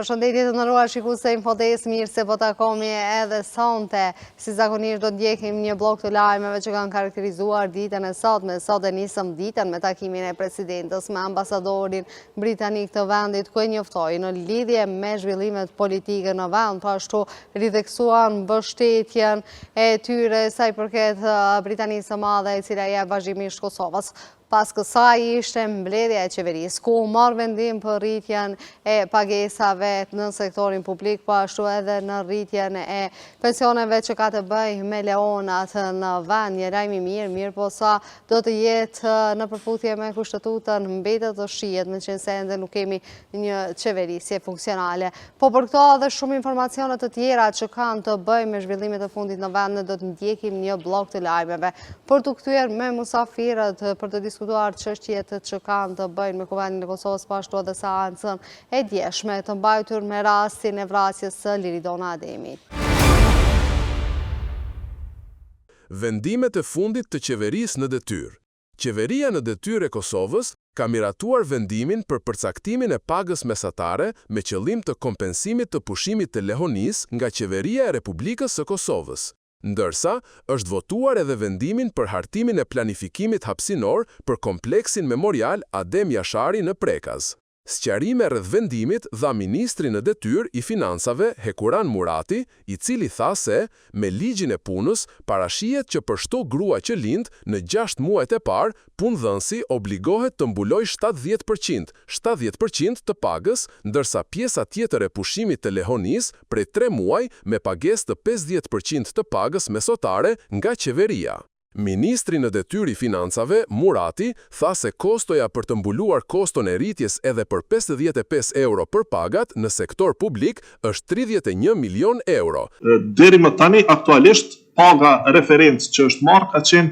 Përshëndetje të nderuar shikuese Infodes, mirë se po takohemi edhe sonte. Si zakonisht do të ndjekim një blok të lajmeve që kanë karakterizuar ditën e sotme. Sot e nisëm ditën me takimin e presidentës me ambasadorin britanik të vendit, ku e njoftoi në lidhje me zhvillimet politike në vend, ashtu ridheksuan mbështetjen e tyre sa i përket Britanisë së Madhe, e cila jep vazhdimisht Kosovës. Pas kësaj ishte mbledhja e qeverisë, ku marrë vendim për rritjen e pagesave në sektorin publik, po ashtu edhe në rritjen e pensioneve që ka të bëjë me leonat në vend. Një lajm i mirë, po sa do të jetë në përputhje me kushtetutën, mbetet të shihet, meqense ende nuk kemi një qeverisje funksionale. Po për këto dhe shumë informacione të tjera që kanë të bëjnë me zhvillimet e fundit në vend, do të ndjekim një blok të lajmeve për të kthyer me musafirët për të diskutuar çështjet që kanë të bëjnë me Kuvendin e Kosovës, po ashtu edhe seancën e djeshme të mbajtur me rastin e vrasjes së Liridona Ademi. Vendimet e fundit të qeverisë në detyrë. Qeveria në detyrë e Kosovës ka miratuar vendimin për përcaktimin e pagës mesatare me qëllim të kompensimit të pushimit të lehonisë nga Qeveria e Republikës së Kosovës. Ndërsa, është votuar edhe vendimin për hartimin e planifikimit hapësinor për kompleksin memorial Adem Jashari në Prekaz. Sqarime rreth vendimit dha ministri në detyrë i financave Hekuran Murati, i cili tha se, me ligjin e punës, parashihet që për çdo grua që lind në 6 muajt e parë, punëdhënësi obligohet të mbulojë 70% të pagës, ndërsa pjesa tjetër e pushimit të lehonisë prej 3 muaj me pagesë të 50% të pagës mesatare nga qeveria. Ministri në detyrë i financave, Murati, tha se kostoja për të mbuluar koston e rritjes edhe për 55 euro për pagat në sektor publik është 31 milion euro. Deri më tani, aktualisht, paga referencë që është marrë ka qenë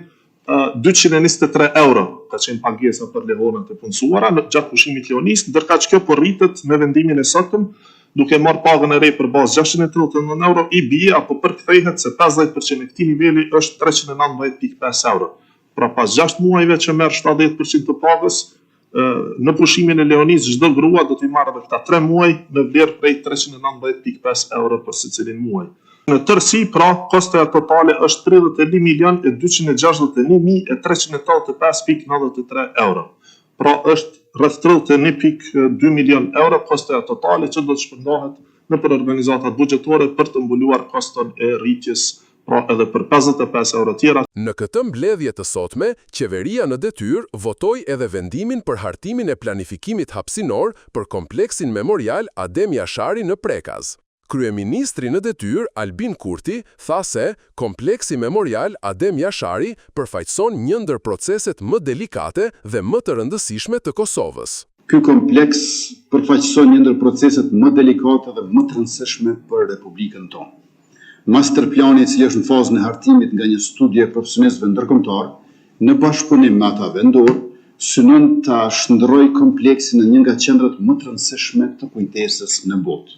223 euro, ka qenë pagesa për lehonat e punësuara në gjatë pushimit lehonisë, ndërka që kjo po rritet me vendimin e sotëm, duke marrë pagën e re për bazë 639 euro, i bie apo përkthehet se 50% e këtij niveli është 319.5 euro. Pra pas 6 muajve që merr 70% të pagës, në pushimin e lehonisë çdo grua do t'i marrë edhe këta 3 muaj në vlerë prej 319.5 euro për secilin muaj. Në tërësi, pra, kostoja totale është 31.266.385.93 euro. Pra është rreth 31.2 milion euro kostoja totale që do të shpërndahet në për organizatat buxhetore për të mbuluar koston e rritjes, pra edhe për 55 euro tjera. Në këtë mbledhje të sotme, qeveria në detyrë votoi edhe vendimin për hartimin e planifikimit hapësinor për kompleksin memorial Adem Jashari në Prekaz. Kryeministri në detyrë, Albin Kurti, tha se kompleksi memorial Adem Jashari përfaqëson një ndër proceset më delikate dhe më të rëndësishme të Kosovës. Ky kompleks përfaqëson një ndër proceset më delikate dhe më të rëndësishme për Republikën tonë. Masterplani, i cili është në fazën e hartimit nga një studie profesionistëve ndërkombëtar, në bashkëpunim me ata vendor, synon ta shndërrojë kompleksin në një nga qendrat më të rëndësishme të kujtesës në botë.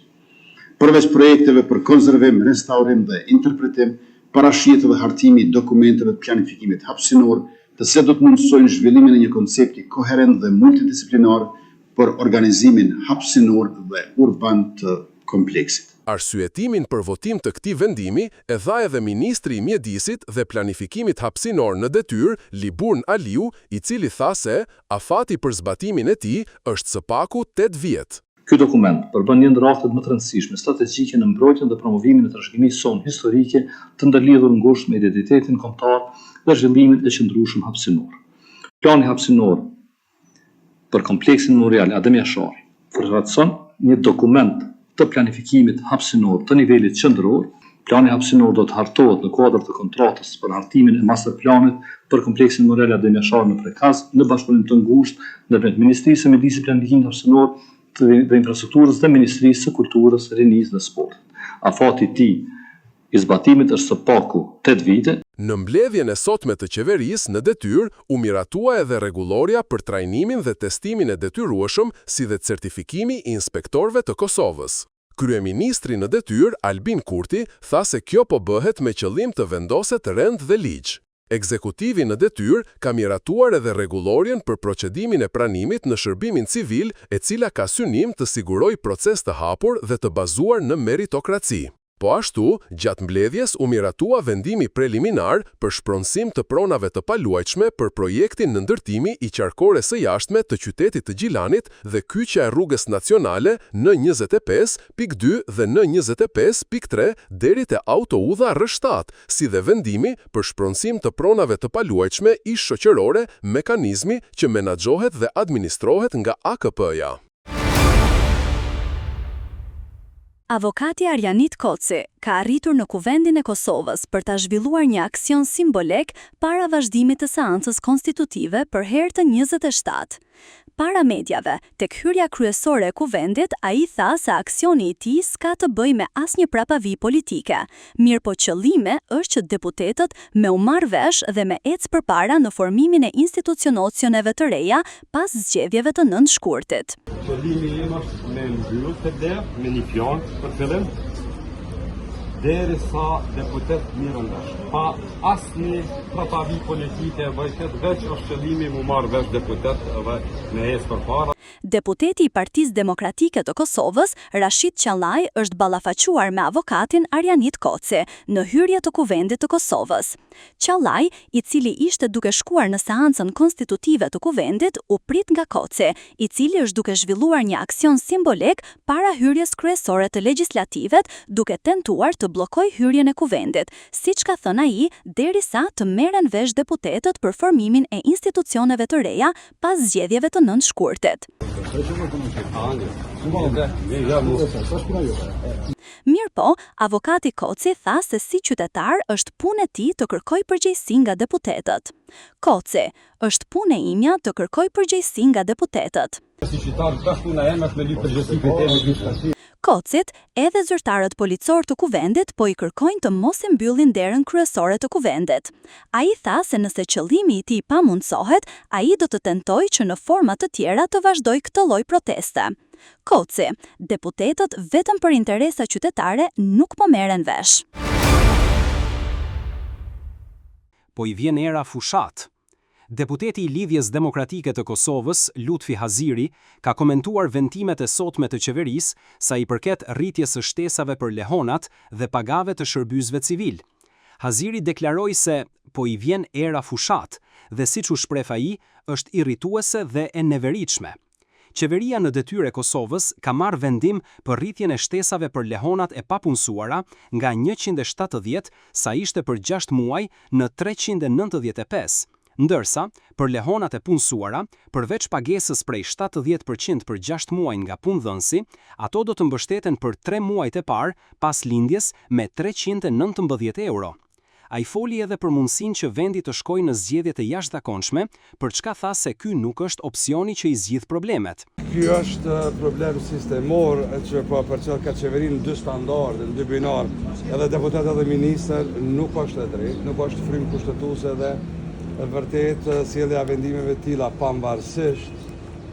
Përveç projekteve për konservim, restaurim dhe interpretim, parashihet edhe hartimi i dokumenteve të planifikimit hapësinor, të cilat do të mundsojnë zhvillimin e një koncepti koherent dhe multidisiplinar për organizimin hapësinor dhe urban të kompleksit. Arsyetimin për votim të këtij vendimi e dha edhe ministri i mjedisit dhe planifikimit hapësinor në detyrë, Liburn Aliu, i cili tha se afati për zbatimin e tij është së paku 8 vjet. Ky dokument përbën një ndër aktet më të rëndësishme strategjike në mbrojtjen dhe promovimin e trashëgimisë sonë historike të ndërlidhur ngushtë me identitetin kombëtar dhe zhvillimin e qëndrueshëm hapësinor. Plani hapësinor për kompleksin memorial Adem Jashari përfaqëson një dokument të planifikimit hapësinor të nivelit qendror. Plani hapësinor do të hartohet në kuadër të kontratës për hartimin e masterplanit për kompleksin memorial Adem Jashari në Prekaz në bashkëpunim të ngushtë ndërmjet Ministrisë së Mjedisit, Planifikimit hapësinor dhe infrastrukturës dhe Ministrisë së Kulturës, Rinisë dhe Sportit. Afati i tij i zbatimit është së paku 8 vite. Në mbledhjen e sotme të qeverisë në detyrë u miratua edhe rregulloria për trajnimin dhe testimin e detyrueshëm, si dhe certifikimi i inspektorëve të Kosovës. Kryeministri në detyrë, Albin Kurti, tha se kjo po bëhet me qëllim të vendoset rend dhe ligj. Ekzekutivi në detyrë ka miratuar edhe rregullorjen për procedimin e pranimit në shërbimin civil, e cila ka synim të sigurojë proces të hapur dhe të bazuar në meritokraci. Po ashtu, gjatë mbledhjes u miratua vendimi preliminar për shpronësim të pronave të paluajtshme për projektin në ndërtimi i qarkores së jashtme të qytetit të Gjilanit dhe kyçja e rrugës nacionale N25.2 dhe N25.3 deri te autoudha R7, si dhe vendimi për shpronësim të pronave të paluajtshme ish shoqërore, mekanizmi që menaxhohet dhe administrohet nga AKP-ja. Avokati Arjanit Koci ka arritur në Kuvendin e Kosovës për ta zhvilluar një aksion simbolik para vazhdimit të seancës konstitutive për herë të 27. Para mediave, tek hyrja kryesore e Kuvendit, ai tha se aksioni i tij s'ka të bëjë me asnjë prapavi politike, mirë po qëllimi është që deputetët me u marrë vesh dhe me ecë përpara në formimin e institucioneve të reja pas zgjedhjeve të 9 shkurtit. Qëllimi im është me mbyllë këtë derë me një fjalë për fillim, derisa deputet mirën vesh. Pa asnjë prapavi politike vërtet, veç është qëllimi mu marrë vesh deputet dhe me ecë përpara. Deputeti i Partisë Demokratike të Kosovës, Rashid Qallaj, është ballafaquar me avokatin Arjanit Koci në hyrje të Kuvendit të Kosovës. Qallaj, i cili ishte duke shkuar në seancën konstitutive të Kuvendit, u prit nga Koci, i cili është duke zhvilluar një aksion simbolik para hyrjes kryesore të legislativet, duke tentuar të bllokojë hyrjen e Kuvendit, siç ka thënë ai, derisa të merren vesh deputetët për formimin e institucioneve të reja pas zgjedhjeve të 9 shkurtit. Mirë po, avokati Koci tha se si qytetar është punë e tij të kërkojë përgjegjësi nga deputetët. Koci, është punë e imja të kërkoj përgjegjësi nga deputetët. Si qytetar, tash puna ime është me lyp përgjegjësi këtë. Kocit, edhe zyrtarët policor të Kuvendit po i kërkojnë të mos e mbyllin derën kryesore të Kuvendit. Ai tha se nëse qëllimi i tij pamundsohet, ai do të tentojë që në forma të tjera të vazhdojë këtë lloj proteste. Koci, deputetët vetëm për interesa qytetare nuk po merren vesh. Po i vjen era fushat. Deputeti i Lidhjes Demokratike të Kosovës, Lutfi Haziri, ka komentuar vendimet e sotme të qeverisë sa i përket rritjes së shtesave për lehonat dhe pagave të shërbysëve civil. Haziri deklaroi se po i vjen era fushat dhe siç u shpreh ai, është irrituese dhe e neveritshme. Qeveria në detyrë e Kosovës ka marrë vendim për rritjen e shtesave për lehonat e papunësuara nga 170 sa ishte për 6 muaj në 395. Ndërsa, për lehonat e punësuara, përveç pagesës prej 70% për 6 muaj nga punëdhënësi, ato do të mbështeten për 3 muajt e parë pas lindjes me 319 euro. Ai foli edhe për mundësinë që vendi të shkojë në zgjedhje të jashtëzakonshme, për çka tha se ky nuk është opsioni që i zgjidh problemet. Ky është problem sistemor që po përcjell ka qeverinë në dy standarde, në dy binar, edhe deputet edhe ministër nuk është e drejtë, nuk është frymë kushtetuese dhe vërtet sjellja vendimeve të tilla pavarësisht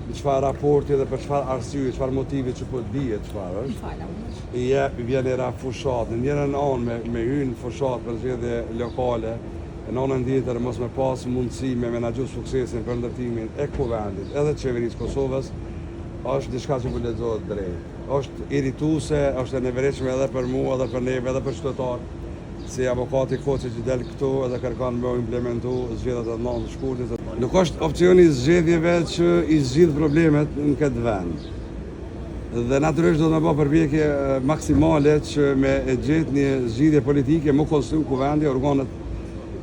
çfarë raporti dhe për çfarë arsye, çfarë motivi që po dihet çfarë është. Vjen era fushat, në njërin anë me hyrë fushat për zgjedhje lokale, në anën tjetër mos me pas mundësi me menaxhu suksesin për ndërtimin e Kuvendit, edhe të qeverisë Kosovës, është diçka që po lexohet drejt. Është irrituese, është e neveritshme edhe për mua, edhe për neve, edhe për qytetarët. Si avokati Koci që del këtu edhe kërkon me implementu zgjedhjet e 9 shkurtit. Nuk është opsioni i zgjedhjeve që i zgjidh problemet në këtë vend. Dhe natyrisht do të bëj përpjekje maksimale që me gjetë një zgjidhje politike më konsiu Kuvendi, organet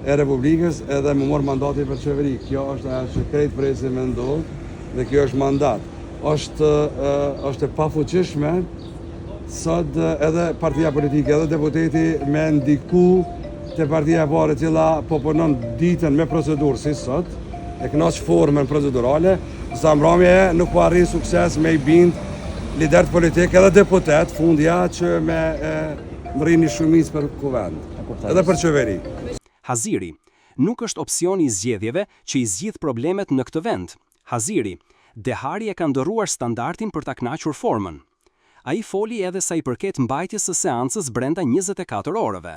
e Republikës edhe më marr mandati për qeveri. Kjo është ajo që krejt presi mendon dhe kjo është mandat. Është e pafuqishme sot edhe partia politike, edhe deputeti me ndiku të partia e parë e cila po punon ditën me procedurë si sot, e kënaq formën procedurale, sa mbrëmje nuk po arrin sukses me i bind liderët politikë edhe deputet fundja që me mrini shumicë për Kuvend, edhe për qeveri. Haziri, nuk është opsioni i zgjedhjeve që i zgjidh problemet në këtë vend. Haziri, dehari e ka ndërruar standardin për ta kënaqur formën. Ai foli edhe sa i përket mbajtjes së seancës brenda 24 orëve.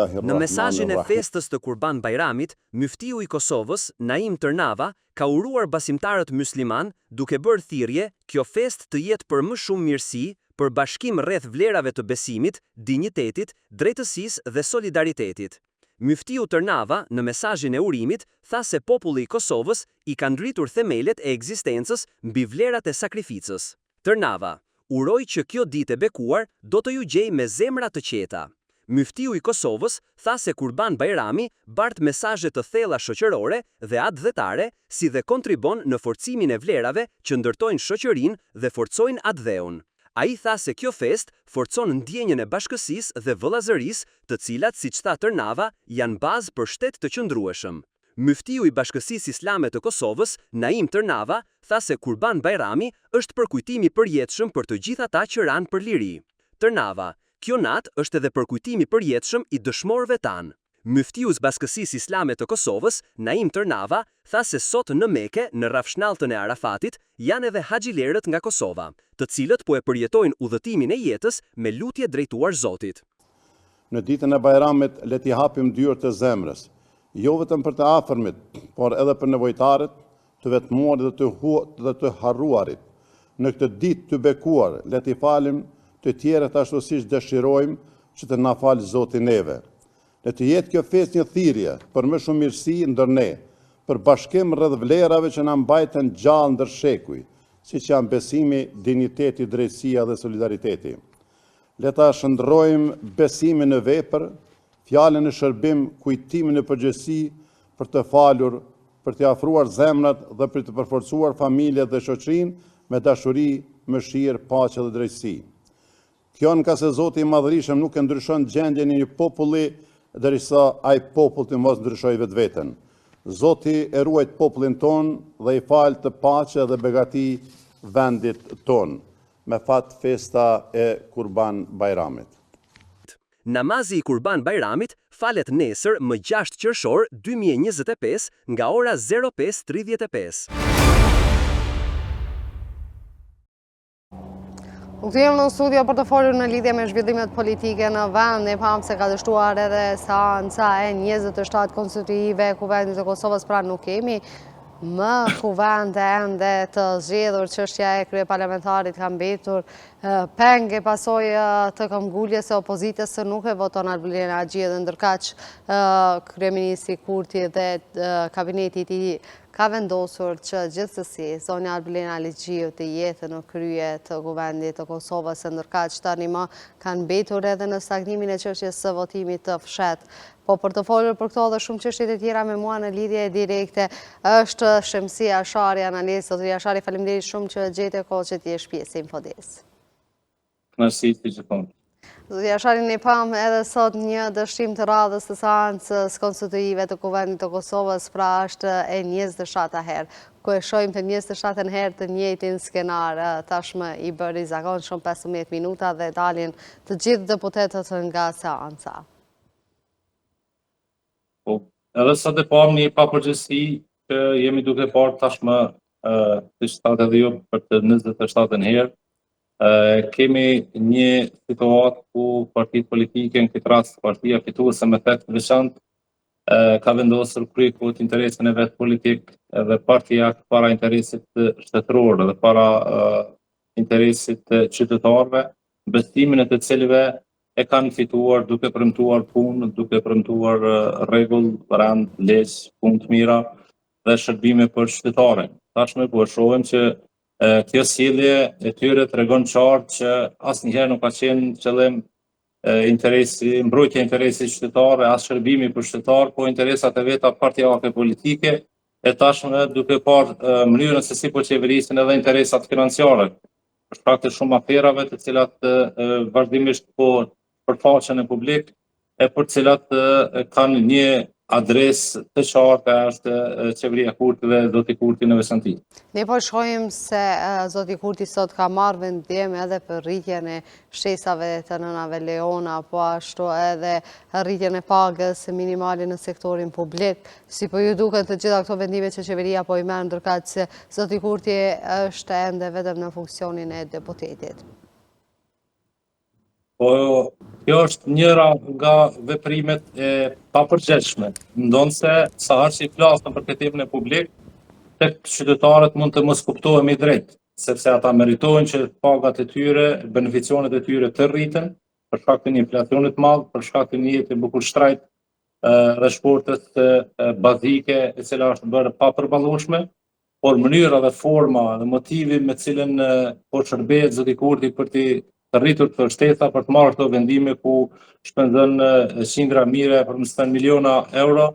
Në mesazhin e festës të Kurban Bajramit, Myftiu i Kosovës, Naim Tërnava, ka uruar basimtarët mysliman duke bërë thirrje kjo festë të jetë për më shumë mirësi, për bashkim rreth vlerave të besimit, dinjitetit, drejtësisë dhe solidaritetit. Myftiu Tërnava, në mesazhin e urimit, tha se populli i Kosovës i ka ndritur themelet e ekzistencës mbi vlerat e sakrificës. Tërnava uroi që kjo ditë e bekuar do të ju gjejë me zemra të qeta. Myftiu i Kosovës tha se Kurban Bajrami bart mesazhe të thella shoqërore dhe atdhetare, si dhe kontribon në forcimin e vlerave që ndërtojnë shoqërinë dhe forcojnë atdheun. Ai tha se kjo fest forcon ndjenjën e bashkësisë dhe vëllazërisë, të cilat, siç tha Tërnava, janë bazë për shtet të qëndrueshëm. Myftiu i Bashkësisë Islame të Kosovës, Naim Tërnava, tha se Kurban Bajrami është përkujtimi i përjetshëm për të gjithë ata që ranë për liri. Tërnava: kjo natë është edhe përkujtimi i përjetshëm i dëshmorëve tanë. Myftiu i Bashkësisë Islame të Kosovës, Naim Tërnava, tha se sot në Mekë, në rafshnalltën e Arafatit, janë edhe haxhilerët nga Kosova, të cilët po e përjetojnë udhëtimin e jetës me lutje drejtuar Zotit. Në ditën e Bajramit le t'i hapim dyert e zemrës, jo vetëm për të afërmit, por edhe për nevojtarët, të vetmuarit dhe të harruarit. Në këtë ditë të bekuar, le t'i falim të tjerët ashtu siç dëshirojmë që të na falë Zoti neve. Le të jetë kjo festë një thirrje për më shumë mirësi ndër ne, për bashkim rreth vlerave që na mbajtën gjallë ndër shekuj, siç janë besimi, dinjiteti, drejtësia dhe solidariteti. Le ta shndrojmë besimin në vepër, fjalën në shërbim, kujtimin në përgjegjësi, për të falur, për të afruar zemrat dhe për të përforcuar familjet dhe shoqërinë me dashuri, mëshirë, paqe dhe drejtësi. Kjo nga se Zoti i Madhërisëm nuk e ndryshon gjendjen e një populli derisa ai popull të mos ndryshojë vetveten. Zoti e ruajt popullin ton dhe i falë të paqe dhe begati vendit ton. Me fat festa e Kurban Bajramit. Namazi i Kurban Bajramit falet nesër më 6 qershor 2025 nga ora 05:35. U kthejmë në studio për të folur në lidhje me zhvillimet politike në vend. Ne pam se ka dështuar edhe seanca e 27 konstitutive Kuvendit të Kosovës, pra nuk kemi më kuvende ende të zgjedhur. Çështja e kryeparlamentarit ka mbetur peng e pasojë të këmbguljes së opozitës se nuk e voton Albulin Agji, dhe ndërkaq kryeministri Kurti dhe kabineti i tij ka vendosur që gjithsesi zonja Albulina Agjiu të jetë në krye të Kuvendit të Kosovës, ndërkaq tani më kanë mbetur edhe në stagnimin e çështjes së votimit të fshet. Po për të folur për këto dhe shumë çështje të tjera me mua në lidhje direkte është Shemsia Ashari, analist. Zotëria Ashari, faleminderit shumë që gjete kohë që t'jesh pjesë e Infodes. Kënaqësi të gjithmonë. Zotëria Ashari, ne pam edhe sot një dështim të radhës të seancës konstitutive të Kuvendit të Kosovës, pra është e 27 herë, ku e shohim të 27 herë të njëjtin skenar, tashmë i bëri zakonshëm 15 minuta dhe dalin të gjithë deputetët nga seanca. Edhe sot e pam një papërgjithësi që jemi duke parë tashmë të shtatë edhe jo për të 27 herë. Kemi një situatë ku partitë politike, në këtë rast partia fituese me tet veçantë, ka vendosur kryekut interesin e vet politik dhe partia para interesit shtetëror dhe para interesit të qytetarëve, besimin e të cilëve e kanë fituar duke premtuar punë, duke premtuar rregull, rand, ligj, punë të mira dhe shërbime për qytetarën. Tashmë po shohim që kjo sjellje e tyre tregon qartë që asnjëherë nuk ka qenë qëllim mbrojtja e interesit qytetar, as shërbimi për qytetar, po interesat e veta partijake politike, e tashmë duke parë mënyrën se si po qeverisin edhe interesat financiare. Për shkak të shumë aferave të cilat vazhdimisht po përfaqen në publik, e për cilat kanë një adresë të qartë, është qeveria Kurti dhe zoti Kurti në veçantë. Ne po shohim se zoti Kurti sot ka marrë vendim edhe për rritjen e shtesave të nënave leona, po ashtu edhe rritjen e pagës minimale në sektorin publik. Si po ju duken të gjitha këto vendime që qeveria po i merr, ndërkaq se zoti Kurti është ende vetëm në funksionin e deputetit? Po Kjo është njëra nga veprimet e papërgjegjshme. Ndonse sa herë që flasëm për këtë temën e publik, tek qytetarët mund të mos kuptohemi drejt, sepse ata meritojnë që pagat e tyre, beneficionet e tyre të rriten, për shkak të një inflacionit të madh, për shkak të një jete bukur shtrajt dhe shportës bazike, e cila është bërë papërballueshme, por mënyra dhe forma dhe motivi me cilën po shërbehet zoti Kurti për të rritur këto shtesa, për të marrë këto vendime ku shpenzon qindra mire për më thënë miliona euro,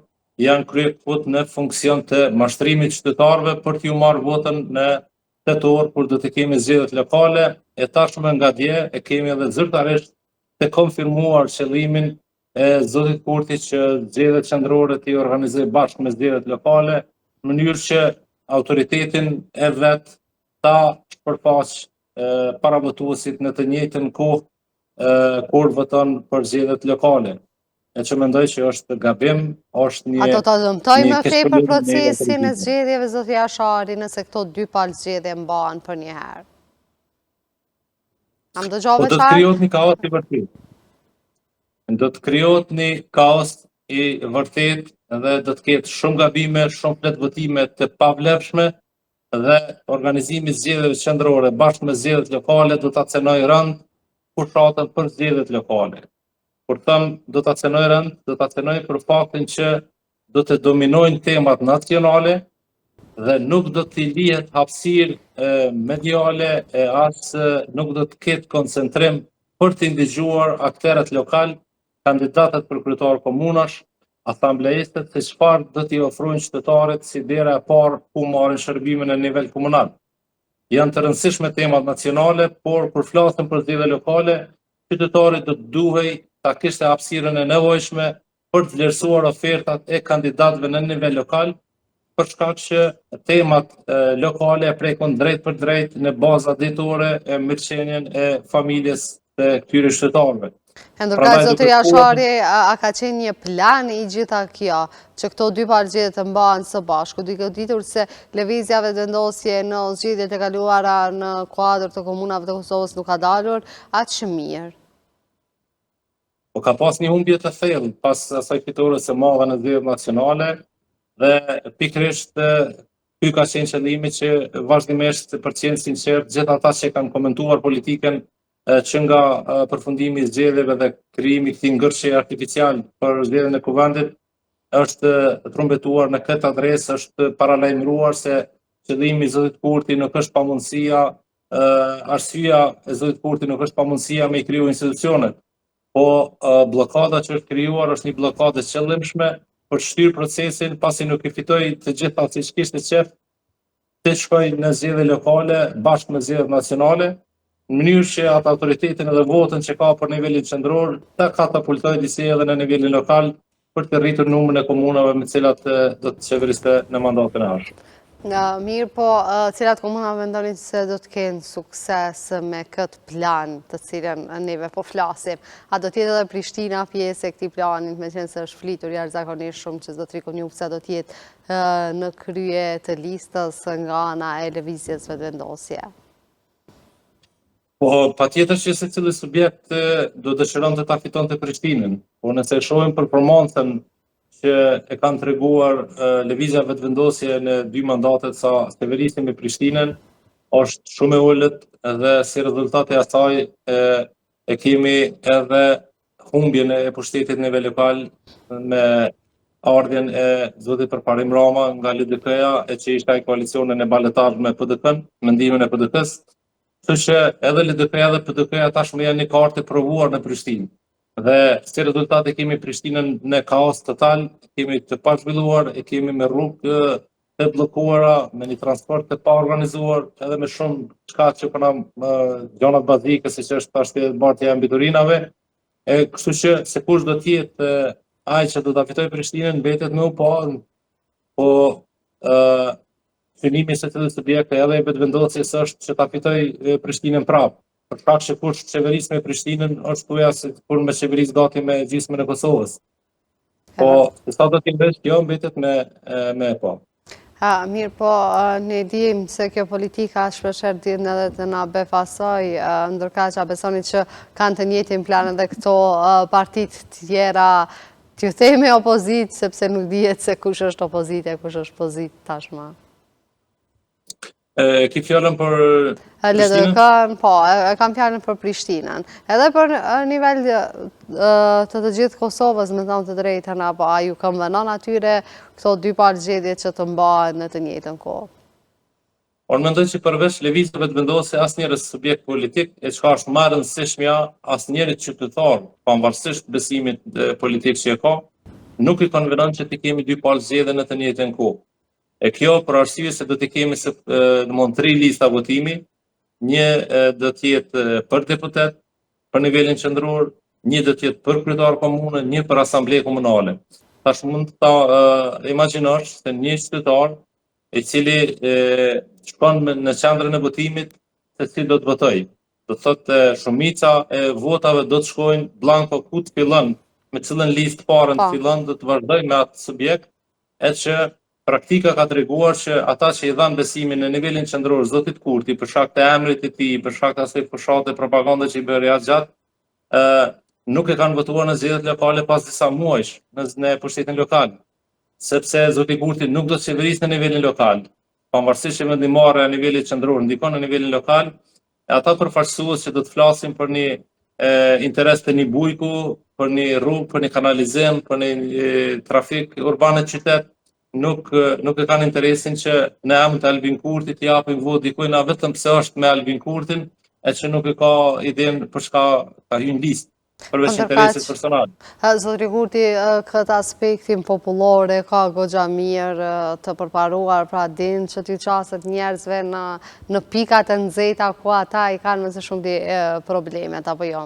janë kryer në funksion të mashtrimit qytetarëve për t'ju marrë votën në tetor kur do të kemi zgjedhjet lokale, e tashmë nga dje e kemi edhe zyrtarisht të konfirmuar qëllimin e zotit Kurti që zgjedhjet qendrore t'i organizojë bashkë me zgjedhjet lokale, në mënyrë që autoritetin e vet ta përfaq paravotuesit në të njëjtën kohë kur voton për zgjedhjet lokale. E që mendoj që është gabim, është një... Ato ta dëmtoj më tepër procesin e zgjedhjeve, zoti Ashari, nëse këto dy palë zgjedhje mbahen për një herë. Am dëgjove çfarë? Do të krijohet një kaos i vërtet. Do të krijohet një kaos i vërtet dhe do të ketë shumë gabime, shumë pletvotime të pavlefshme dhe organizimi i zgjedhjeve qendrore bashkë me zgjedhjet lokale do ta cenojë rënd fushatën për zgjedhjet lokale. Kur thëmë do të cenoj rënd, do të cenoj për faktin që do të dominojnë temat nacionale dhe nuk do të lihet hapësirë mediale e as nuk do të ketë koncentrim për të ndihmuar aktorët lokal, kandidatët për kryetar komunash, asambleistët, se çfarë do t'i ofrojnë qytetarët si dera e parë ku marrin shërbimin në nivel komunal. Janë të rëndësishme temat nacionale, por kur flasim për zgjedhje lokale, qytetarit do të duhej ta kishte hapësirën e nevojshme për të vlerësuar ofertat e kandidatëve në nivel lokal, për shkak që temat lokale e prekun drejt për drejt në baza ditore e mirëqenien e familjes të këtyre qytetarëve. Ndërkohë, zoti Ashari, a ka qenë një plan i gjitha kjo, që këto dy palë zgjedhje të mbahen së bashku, duke ditur se lëvizjave të vendosje në zgjedhjet e kaluara në kuadër të komunave të Kosovës nuk ka dalur aq mirë? Po ka pas një humbje të thellë pas asaj fitores së madhe në zgjedhjet nacionale dhe pikërisht ky ka qenë qëllimi që vazhdimisht për të qenë sinqert gjithë ata që kanë komentuar politikën që nga përfundimi i zgjedhjeve dhe krijimi i këtij ngërçie artificial për zgjedhjen e kuvendit është trumbetuar në këtë adresë, është paralajmëruar se qëllimi i zotit Kurti nuk është pamundësia, arsyeja e zotit Kurti nuk është pamundësia me i kriju institucionet. Po bllokada që është krijuar është një bllokadë qëllimshme për të shtyrë procesin pasi nuk i fitoi të gjitha siç kishte qef të shkojë në zgjedhje lokale bashkë me zgjedhjet nacionale, në mënyrë që atë autoritetin edhe votën që ka për nivelin qendror ta katapultojë disi edhe në nivelin lokal për të rritur numrin e komunave me të cilat do të qeveriste në mandatin e ardhshëm. Mirë, po cilat komuna mendonin se do të kenë sukses me këtë plan të cilën neve po flasim? A do t'jetë edhe Prishtina pjesë e këtij planit, me qenë se është flitur jashtëzakonisht shumë që zotëri Konjupca do t'jetë në krye të listës nga ana e lëvizjes vetëvendosje? Po patjetër që secili subjekt do dëshironte ta fitonte Prishtinën, por nëse shohim performancën që e kanë treguar lëvizja vetëvendosje në 2 mandatet sa qeverisi me Prishtinën, është shumë e ulët dhe si rezultat e asaj e kemi edhe humbjen e pushtetit në nivel lokal me ardhjen e zotit Përparim Rama nga LDK-ja e që ishte ai koalicioni në balletazh me PDK-n, mendimin e PDK-s, kështu që edhe LDK-ja dhe PDK-ja tashmë janë një kartë e provuar në Prishtinë. Dhe si rezultat e kemi Prishtinën në kaos total, kemi të pazhvilluar, e kemi me rrugë të bllokuara, me një transport të paorganizuar, edhe me shumë çka që përna gjonat bazike, siç është ashtu mbartja e mbiturinave. Kështu që se kush do të jetë ai që do ta fitojë Prishtinën, mbetet me u pa, po synimi se të subjekt edhe e vetëvendosjes është që ta fitojë Prishtinën prapë. Për shkak që kush qeveris me Prishtinën është thuja se kur me qeveris gati me gjysmën e Kosovës. Po, sa do t'im vesh kjo mbetet me pa. Mirë, po, ne dim se kjo politika shpesher din edhe të na befasoj, ndërka që a besoni që kanë të njëjtin plan edhe këto partit tjera, t'ju themi opozit, sepse nuk dihet se kush është opozit e kush është pozit tashma. Ki fjallën për LDK-n, po, e kam fjallën për Prishtinën. Edhe për nivel të gjithë Kosovës, me thonë të drejtën, apo a ju kam venon atyre këto dy palë gjedhje që të mbahen në të njëjtën kohë? Unë mendoj që përveç lëvizjeve të vendosë asë njerës subjekt politik, e çka është më rëndësishmja, asë njerët qytetar, pavarësisht besimit politik që e ka, nuk i konvenon që të kemi dy palë gjedhje në të njëjtën kohë. E kjo për arsye se do të kemi në 3 lista votimi, një do të jetë për deputet për nivelin qendror, një do të jetë për kryetar komune, një për asamble komunale. Tash mund ta imagjinosh se një qytetar i cili shkon në qendrën e votimit se si do të votojë. Do thotë shumica e votave do të shkojnë blanko ku të fillon, me cilën listë parën të fillon, do të vazhdojë me atë subjekt, e që praktika ka treguar që ata që i dhanë besimin në nivelin qendror zotit Kurti për shkak të emrit të tij, për shkak të asaj fushate propagande që i bëri gjatë, nuk e kanë votuar në zgjedhjet lokale pas disa muajsh në pushtetin lokal, sepse zoti Kurti nuk do të qeverisë në nivelin lokal, pavarësisht që vendimmarrja në nivelin qendror ndikon në nivelin lokal, e ata përfaqësues që do të flasin për një interes të një bujku, për një rrugë, për një kanalizim, për një trafik urban në qytet, nuk e kanë interesin që në emër të Albin Kurtit t'i japin vot dikujt na vetëm pse është me Albin Kurtin, e që nuk e ka idenë për çka ka hyrë në listë, përveç interesit personal. Zotri Kurti, këtë aspektin popullor e ka goxha mirë të përparuar, pra din që t'i qaset njerëzve në pikat e nxehta ku ata i kanë më së shumti problemet, apo jo?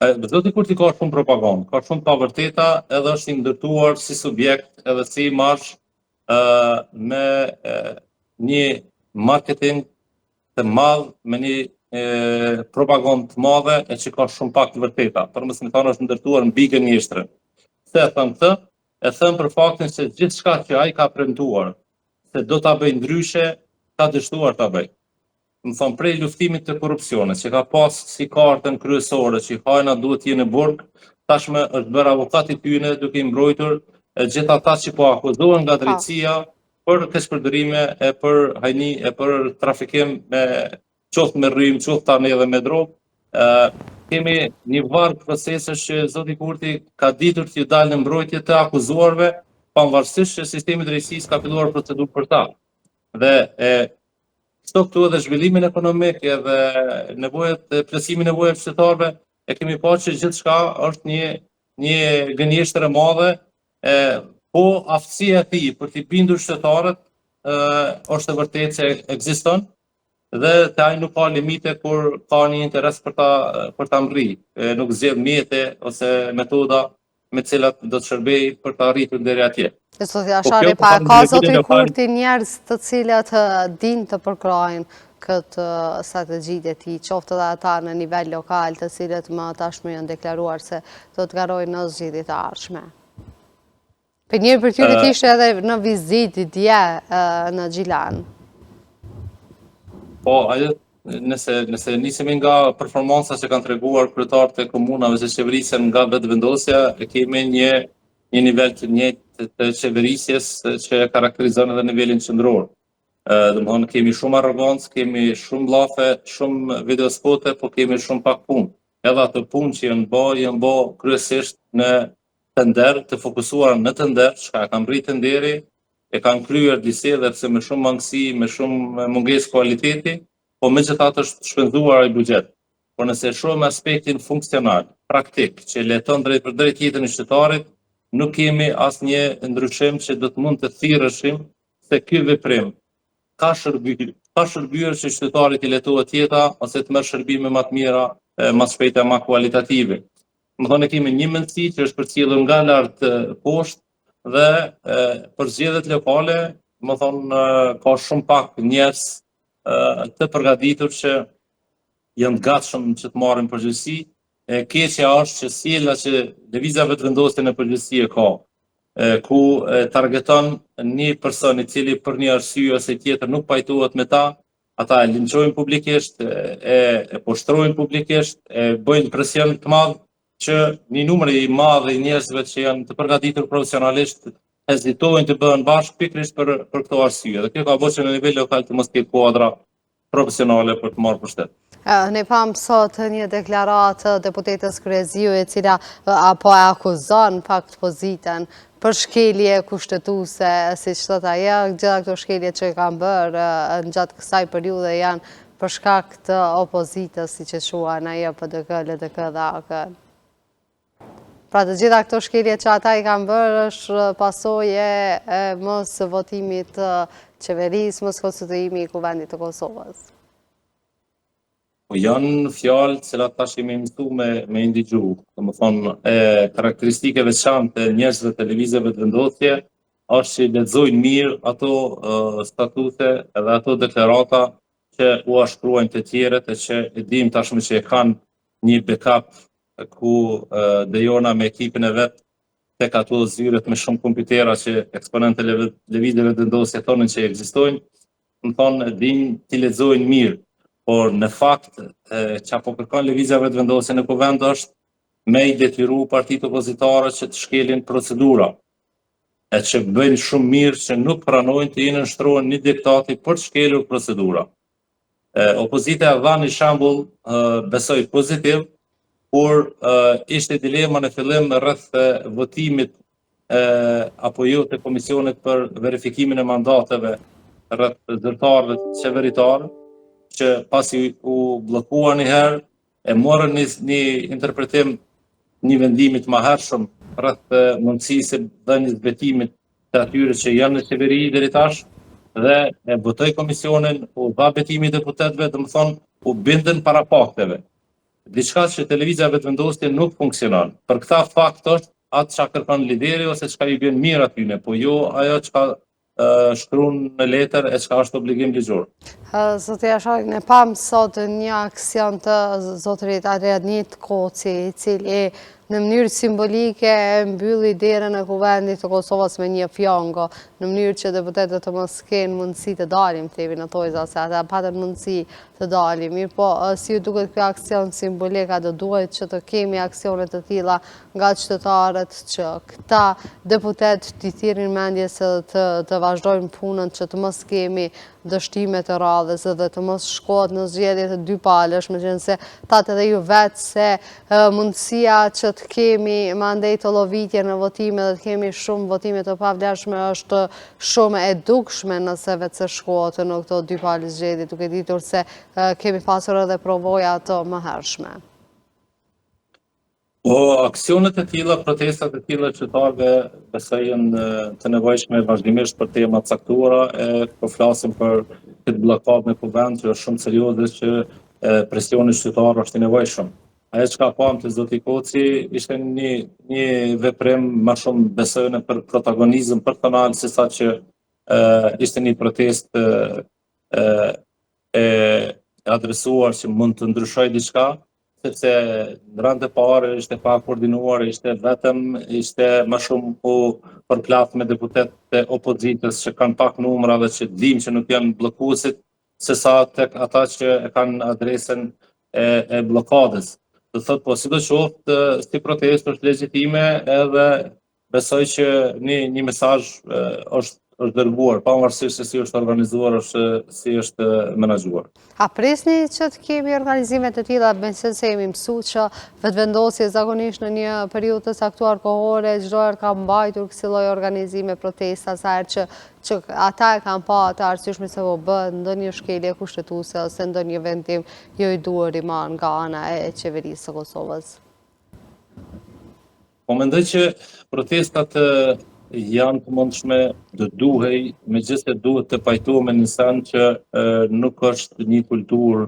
Zoti Kurti ka shumë propagandë, ka shumë pa vërteta, edhe është i ndërtuar si subjekt edhe si imazh me një marketing të madh, me një propagandë të madhe e që ka shumë pak të vërteta. Për mos më thonë është ndërtuar mbi gënjeshtrën. Se e them këtë, e them për faktin se gjithçka që ai ka premtuar se do ta bëjë ndryshe, ka dështuar ta bëjë. Më thonë, prej luftimit të korrupsionit, që ka pas si kartën kryesore, që hajna duhet jenë në burg, tashme është bërë avokati tyne duke i mbrojtur gjithë ata që po akuzohen nga drejtësia për keqpërdorime e për hajni e për trafikim qoftë me rrym, qoftë tani edhe me drogë. Kemi një varg procesesh që zoti Kurti ka ditur të dalë në mbrojtje të akuzuarve, pavarësisht që sistemi i drejtësisë ka filluar procedurë për ta. Dhe kështu këtu edhe zhvillimin ekonomik edhe plotësimin e nevojave qytetarëve, e kemi parë që gjithçka është një gënjeshtër e madhe, po aftësia e tij për t'i bindur qytetarët është e vërtetë që ekziston dhe te ai nuk ka limite kur ka një interes për ta mbërri, nuk zgjedh mjete ose metoda me cilat do të shërbej për të arritur deri atje. Zoti Ashari, pa ka zoti Kurti njerëz të cilët din të përkrojnë këtë strategjitë e tij, qoftë edhe ata në nivel lokal, të cilët më tashmë janë deklaruar se do të garojnë në zgjedhjet e ardhshme. Për njëri për tyre ishte edhe në vizitë dje në Gjilan. Po, nëse nisemi nga performanca që kanë treguar kryetarët e komunave që qeverisën nga vetëvendosja, kemi një nivel të njëjtë të qeverisjes që karakterizon edhe nivelin qendror. Domthonë kemi shumë arrogancë, kemi shumë llafe, shumë videospote, po kemi shumë pak punë. Edhe ato punë që janë bë kryesisht në tender, të fokusuar në tender, çka kanë rritë deri, e kanë kryer disi edhe pse me shumë mangësi, me shumë mungesë kualiteti, po megjithatë është shpenzuar ai buxhet. Por nëse shohim aspektin funksional, praktik, që leton drejt për drejt jetën e qytetarit, nuk kemi asnjë ndryshim që do të mund të thirrëshim se ky veprim ka shërbyer që qytetarit i letohet jeta ose të merr shërbime më të mira, më shpejt e më kualitative. Më thonë kemi një mendësi që është përcjellur nga lart poshtë dhe për zgjedhjet lokale, më thonë ka shumë pak njerëz të përgatitur që janë të gatshëm që të marrin përgjegjësi. Keqja është që sjellja që lëvizja vetëvendosje në përgjegjësi e ka. ku targeton një person i cili për një arsye ose tjetër nuk pajtohet me ta, ata e linçojnë publikisht, e poshtrojnë publikisht, e bëjnë presion të madh që një numër i madh i njerëzve që janë të përgatitur profesionalisht hezitojnë të bëhen bashkë pikërisht për këto arsye. Dhe kjo ka bërë që në nivel lokal të mos ketë kuadra profesionale për të marrë pushtet. Ne pam sot një deklaratë deputetës Kryeziu e cila apo e akuzon fakt pozitën për shkelje kushtetuese, siç thot ajo, gjitha këto shkelje që kanë bërë në gjatë kësaj periudhe janë për shkak të opozitës, siç e quajnë ajo PDK, LDK dhe AK. Pra të gjitha këto shkelje që ata i kanë bërë është pasojë e mos votimit të qeverisë, mos konstituimi i Kuvendit të Kosovës. Janë fjalë cilat tash jemi mësuar me indigju, domethënë karakteristike veçantë të njerëzve të lëvizjeve të vendosje është që lexojnë mirë ato statute edhe ato deklarata që u shkruajnë të tjerët e që e dim tashmë që e kanë një backup ku dejona me ekipin e vet tek ato zyret me shumë kompjutera që eksponentë e lëvizjeve të vendosje thonin që ekzistojnë, më thonë din ti lexojnë mirë. Por në fakt që apo kërkon lëvizjeve të vendosje në kuvend është me i detyru partitë opozitare që të shkelin procedura e që bëjnë shumë mirë që nuk pranojnë të nënshtrohen një diktati për të shkelur procedura. Opozita dha një shembull besoj pozitiv, kur ishte dilema në fillim rreth votimit apo jo të komisionit për verifikimin e mandateve rreth zyrtarëve qeveritarë, që pasi u bllokua një herë, e morën një interpretim një vendimit më hershëm rreth mundësisë dhënies betimit të atyre që janë në qeveri deri tash dhe e votoi komisionin, u dha betimi deputetëve, domethënë u bindën para fakteve. Diçka që televizjave të vendosje nuk funksionon. Për këtë fakt është atë çka kërkon lideri ose çka i bën mirë atyne, po jo ajo çka shkruan në letër e çka është obligim ligjor. Zoti Jashari, ne pam sot një aksion të zotërit Arianit Koci, i cili në mënyrë simbolike mbylli derën e Kuvendit të Kosovës me një fjongo, në mënyrë që deputetët të mos kenë mundësi të dalim, thevi në tojza, se ata patën mundësi të dalim. Mirë po, si ju duket kjo aksion simbolik, a do duhet që të kemi aksionet të tilla nga qytetarët që këta deputet të thirrin mendje se të vazhdojnë punën, që të mos kemi dështime të radhës dhe të mos shkohet në zgjedhje të dy palësh, meqense thatë edhe ju vetë se mundësia që të kemi mandej të llovitje në votime dhe të kemi shumë votime të pavlerëshme është shumë e dukshme nëse vetë se shkohet në këto dy palë zgjedhje, duke ditur se kemi pasur edhe provoja të mëhershme. Po, aksionet e tilla, protestat e tilla qytetarëve besoj janë të nevojshme vazhdimisht për tema të caktuara, po flasim për këtë bllokadë në kuvend që është shumë serioze që presioni qytetar është i nevojshëm. Ajo çka pam të zoti Koci ishte një veprim më shumë besoj në për protagonizëm personal se sa që ishte një protestë e adresuar që mund të ndryshojë diçka, sepse në rand e parë ishte pa koordinuar, ishte më shumë përplat me deputetët e opozitës që kanë pak numra dhe që dim që nuk janë bllokuesit, se sa tek ata që e kanë adresën e bllokadës. Do thotë po sidoqoftë si protestë është legjitime edhe besoj që një mesazh është dërguar, pavarësisht se si është organizuar ose si është menaxhuar. A presni që të kemi organizime të tilla, besoj se jemi mësuar që vetëvendosje zakonisht në një periudhë të caktuar kohore çdo herë ka mbajtur kësaj lloj organizime protesta sa herë që ata e kanë pa të arsyeshme se po bëhet ndonjë shkelje kushtetuese ose ndonjë vendim jo i duhur i marrë nga ana e qeverisë së Kosovës. Po mendoj që protestat janë të mundshme, do duhej, megjithëse duhet të pajtohemi në sen që nuk është një kulturë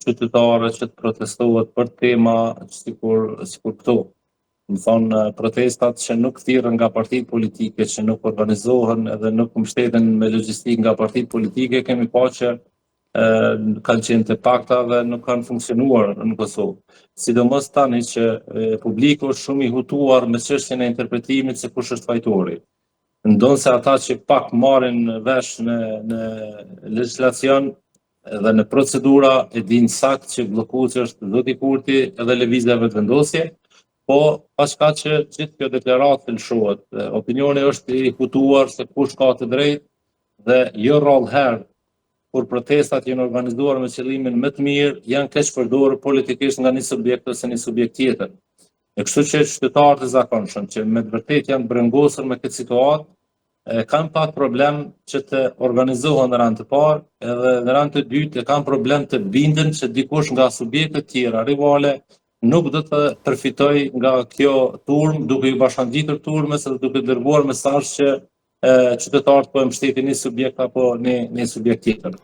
qytetare që të protestohet për tema sikur këto. Më thonë, protestat që nuk thirren nga partitë politike, që nuk organizohen edhe nuk mbështeten me logjistikë nga partitë politike, kemi pa që kanë qenë të pakta dhe nuk kanë funksionuar në Kosovë. Sidomos tani që publiku është shumë i hutuar me çështjen e interpretimit se kush është fajtori. Ndonse ata që pak marrin vesh në legjislacion dhe në procedura e dinë sakt që bllokuesi është zoti Kurti edhe lëvizja vetëvendosje, po paska që gjithë kjo deklaratë felshohet. Opinioni është i hutuar se kush ka të drejtë dhe jo rrallë herë kur protestat janë organizuar me qëllimin më të mirë, janë keq përdorur politikisht nga një subjekt ose një subjekt tjetër. E kështu që qytetarët e zakonshëm që me të vërtetë janë brengosur me këtë situatë, kanë pak problem që të organizohen në rand të parë, edhe në rand të dytë kanë problem të binden që dikush nga subjektet tjera rivale nuk do të përfitoj nga kjo turm, duke i bashkangjitur turmës dhe duke dërguar mesazh që qytetarët po e mbështetin një subjekt apo një subjekt tjetër.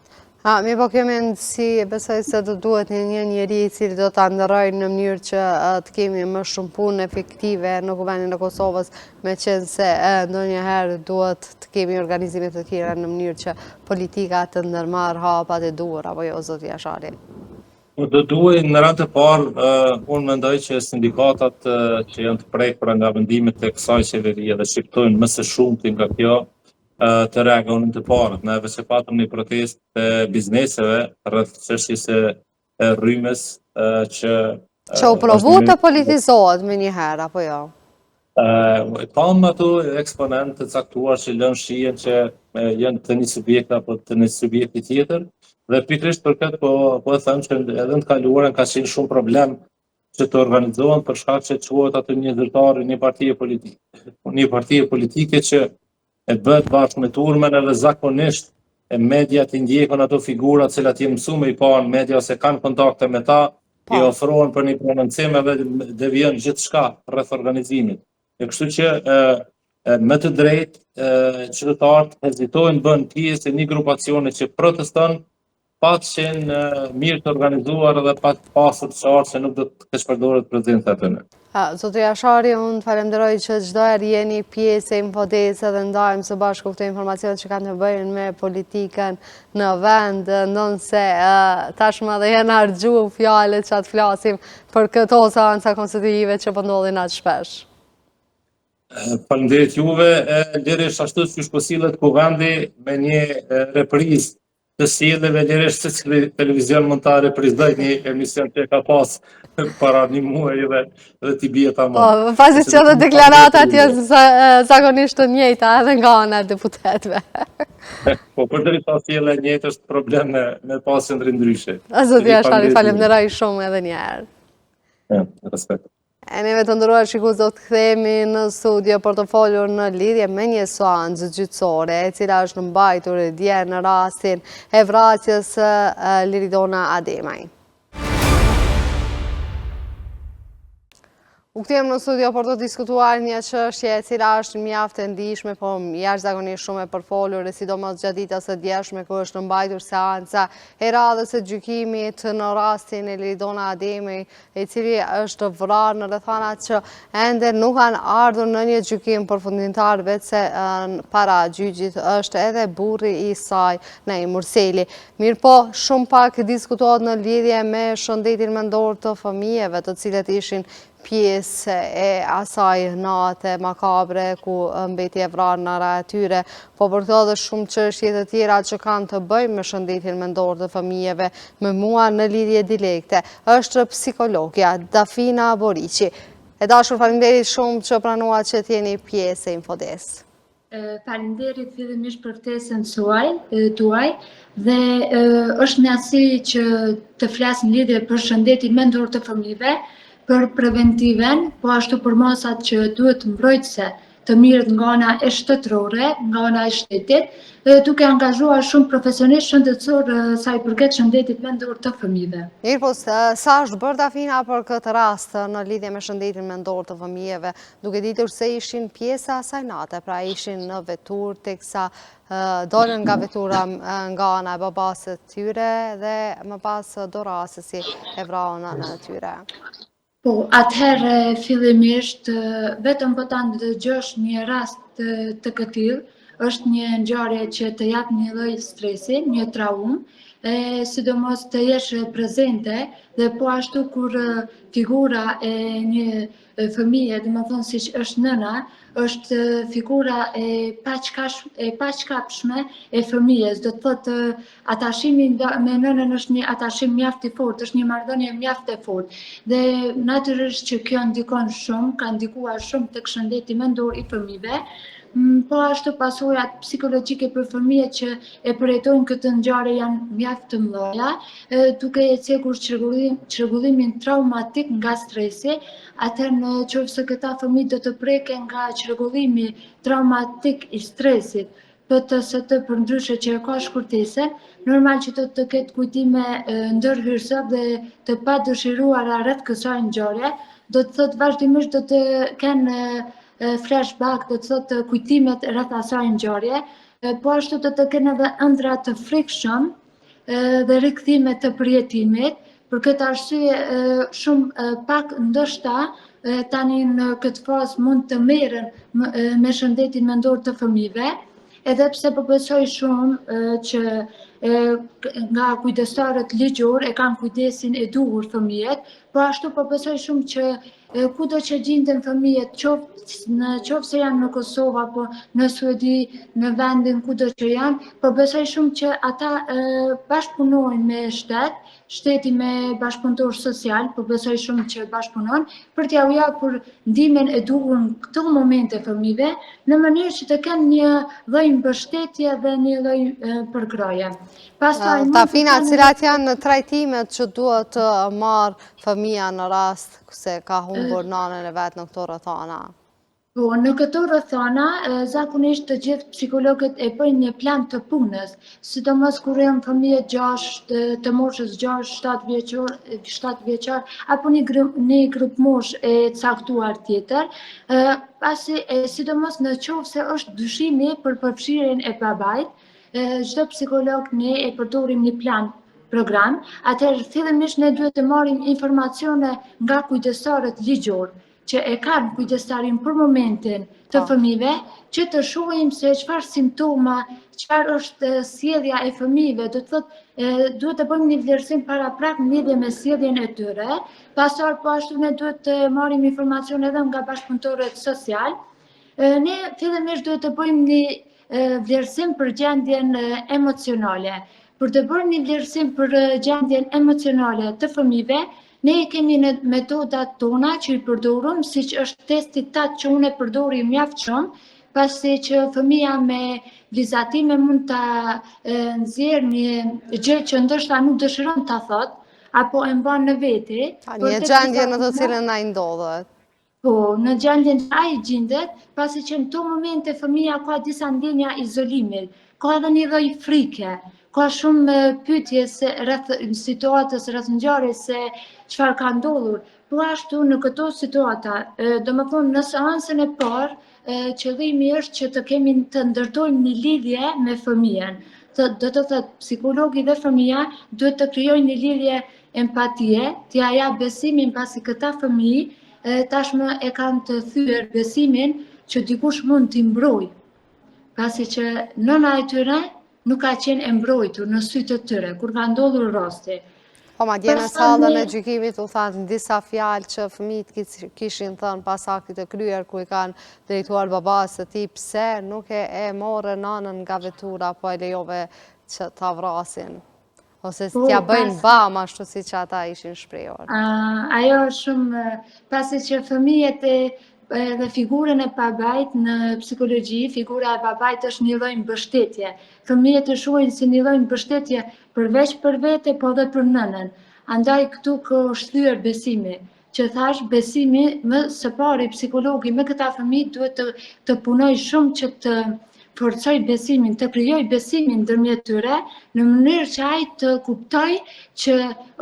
Mi po kemi si besoj se do duhet një njeri i cili do të ndërrojë në mënyrë që të kemi më shumë punë efektive në kuvendin e Kosovës, me qenë se ndonjëherë duhet të kemi organizime të tjera në mënyrë që politika të ndërmarrë hapat e duhur, apo jo, zoti Jashari? Do duhet në rand të parë, unë mendoj që sindikatat që janë të prekura nga vendimet e kësaj qeverie dhe shqiptojnë më së shumti nga kjo, të reagonin të parët. Neve që patëm një protest të bizneseve rreth çështjes së rrymës që u provu të politizohet me njëherë, apo jo? Kam ato eksponentë të caktuar që lënë shihen që janë të një subjekt apo të një subjekti tjetër, dhe pikërisht për këtë po e them që edhe në të kaluarën ka qenë shumë problem që të organizohen për shkak që quhet aty një zyrtar një partie politike që e bëhet bashkë me turmen edhe zakonisht mediat i ndjekon ato figura të cilat janë mësuar i pa në media ose kanë kontakte me ta, i ofrohen për një prononcim edhe devijon gjithçka rreth organizimit. E kështu që me të drejtë qytetarët hezitojnë bën pjesë e një grupacioni që proteston pa të qenë mirë të organizuar dhe pa të pasur të qartë që nuk do të keqpërdoret prezenca aty. Zoti Jashari, unë falenderoj që çdo herë jeni pjesë e Infodes dhe ndajmë së bashku këto informacione që kanë të bëjnë me politikën në vend, ndonse tashmë edhe janë harxhuar fjalët që atë flasim për këto seanca konstitutive që po ndodhin aq shpesh. Faleminderit juve, lirisht ashtu siç po sillet kuvendi me një reprizë të sjelljeve, lirisht secili televizion mund ta reprizoj një emision që ka pas para një muaji dhe t'i bie tamam. Pasi që edhe deklaratat janë zakonisht të njëjta edhe nga ana e deputetëve. Po përderi ta sjellë e njëjtë është problem me pasje ndryshe. Zoti Jashari, falenderoj shumë edhe një herë. Respekt. E neve të ndëruar shikues do të kthehemi në studio për të folur në lidhje me një seancë gjyqësore e cila është mbajtur dje në rastin e vrasjes së Liridona Ademaj. U kthejmë në studio për të diskutuar një çështje e cila është mjaft e ndihshme, po jashtëzakonisht shumë e përfolur, sidomos gjatë ditës së djeshme ku është mbajtur seanca e radhës së gjykimit në rastin e Liridona Ademaj, i cili është vrarë në rrethanat që ende nuk kanë ardhur në një gjykim përfundimtar, vetëse para gjyqit është edhe burri i saj, Naim Murseli. Mirëpo, shumë pak diskutohet në lidhje me shëndetin mendor të fëmijëve, të cilët ishin pjesë e asaj nate makabre ku mbeti e vrarë nëra e tyre, po për këto dhe shumë çështje të tjera që kanë të bëjnë me shëndetin mendor të fëmijëve, me mua në lidhje direkte është psikologja Dafina Boriqi. E dashur, faleminderit shumë që pranuat që t'jeni pjesë e Infodes. Faleminderit fillimisht për ftesën tuaj dhe është kënaqësi që të flas në lidhje për shëndetin mendor të fëmijëve, për preventiven, po ashtu për mosat që duhet mbrojtëse të mirët nga ana e shtetërore, nga ana e shtetit, duke angazhuar shumë profesionistë shëndetësor sa i përket shëndetit mendor të fëmijëve. Mirë, po sa është bërë Dafina për këtë rast në lidhje me shëndetin mendor të fëmijëve, duke ditur se ishin pjesa asaj nate, pra ishin në vetur teksa dolën nga vetura nga ana e babasë të tyre dhe më pas dorasësi e vrarën anën e tyre. Po, atëherë fillimisht, vetëm po ta ndëgjosh një rast të këtill, është një ngjarje që të jap një lloj stresi, një traumë, sidomos të jesh prezente dhe po ashtu kur figura e një fëmije, dhe më thonë si që është nëna, është figura e paqkapshme e fëmijes. Do të thotë atashimi me nënën është një atashim mjaft i fortë, është një marrëdhënie mjaft e fortë. Dhe natyrisht që kjo ndikon shumë, ka ndikuar shumë tek shëndeti mendor i fëmijëve. Po ashtu pasojat psikologjike për fëmijët që e përjetojnë këtë ngjarje janë mjaft të mëdha, duke e cekur çrregullimin traumatik nga stresi. Atëherë në qoftë se këta fëmijë do të preken nga çrregullimi traumatik i stresit, PTSD për ndryshe që e ka shkurtesën, normal që do të ketë kujtime ndërhyrëse dhe të padëshiruara rreth kësaj ngjarje, do të thotë vazhdimisht do të kenë flashback, do të thotë kujtimet rreth asaj ngjarje, po ashtu do të kenë edhe ëndra të frikshëm dhe rikthime të përjetimit. Për këtë arsye shumë pak ndoshta tani në këtë fazë mund të merren me shëndetin mendor të fëmijëve, edhe pse po besoj shumë që nga kujdestarët ligjor e kanë kujdesin e duhur fëmijët, po ashtu po besoj shumë që kudo që gjenden fëmijët, qoftë se janë në Kosovë apo në Suedi, në vendin kudo që janë, po besoj shumë që ata bashkëpunojnë me shteti me bashkëpunëtor social, po besoj shumë që bashkëpunojnë për t'ia u japur ndihmën e duhur në këto momente fëmijëve, në mënyrë që të kenë një lloj mbështetje dhe një lloj përkraje. Tafina, cilat janë trajtimet që duhet të marrë fëmija në rast se ka humbur nanën e vetë në këto rrethana? Po, në këto rrethana, zakonisht të gjithë psikologët e bëjnë një plan të punës, sidomos kur janë fëmijë të moshës 6-7 vjeçar, apo një grup moshë e caktuar tjetër, sidomos në qoftë se është dyshimi për përfshirjen e babait, çdo psikolog ne e përdorim një program, atëherë fillimisht ne duhet të marrim informacione nga kujdestarët ligjor, që e kanë kujdestarin për momentin të fëmijëve, që të shohim se çfarë simptoma, çfarë është sjellja e fëmijëve, do të thotë duhet të bëjmë një vlerësim paraprak në lidhje me sjelljen e tyre, pastaj po ashtu ne duhet të marrim informacion edhe nga bashkëpunëtorët social. Ne fillimisht duhet të bëjmë një vlerësim për gjendjen emocionale. Për të bërë një vlerësim për gjendjen emocionale të fëmijëve, ne kemi në metodat tona që i përdorim, siç është testi TAT që unë e përdori mjaft shumë, pasi që fëmija me vizatime mund ta nxjerrë një gjë që ndoshta nuk dëshiron ta thotë, apo e mban në veti. Një gjendje në të cilën ai ndodhet. Po, në gjendjen që ai gjendet, pasi që në këto momente fëmija ka disa ndjenja izolimit, ka edhe një lloj frike, ka shumë pyetje rreth situatës, rreth ngjarjes se çfarë ka ndodhur. Po ashtu në këto situata, domethënë në seancën e parë, qëllimi është që të ndërtojmë një lidhje me fëmijën. Do të thotë psikologi dhe fëmija duhet të krijojnë një lidhje empatie, t'ia jap besimin pasi këta fëmijë tashmë e kanë të thyer besimin që dikush mund t'i mbrojë. Pasi që nëna e tyre nuk ka qenë e mbrojtur në sytë të tyre, kur ka ndodhur rasti. Po, madje në sallën e gjykimit u thanë disa fjalë që fëmijët kishin thënë pas aktit të kryer, ku i kanë drejtuar babas së tij pse nuk e morë nanën nga vetura, po e lejove që ta vrasin. Ose t'ja bëjnë bam ashtu si që ata ishin shprehur. Ajo shumë, pasi që fëmijët dhe figurën e babait në psikologji, figura e babait është një lloj mbështetje. Fëmijët e shohin si një lloj mbështetje përveç për vete, po edhe për nënën. Andaj këtu është thyer besimi, që thash besimi më së pari psikologi me këta fëmijë duhet të punoj shumë që të forcoj besimin, të krijoj besimin ndërmjet tyre, në mënyrë që ai të kuptoj që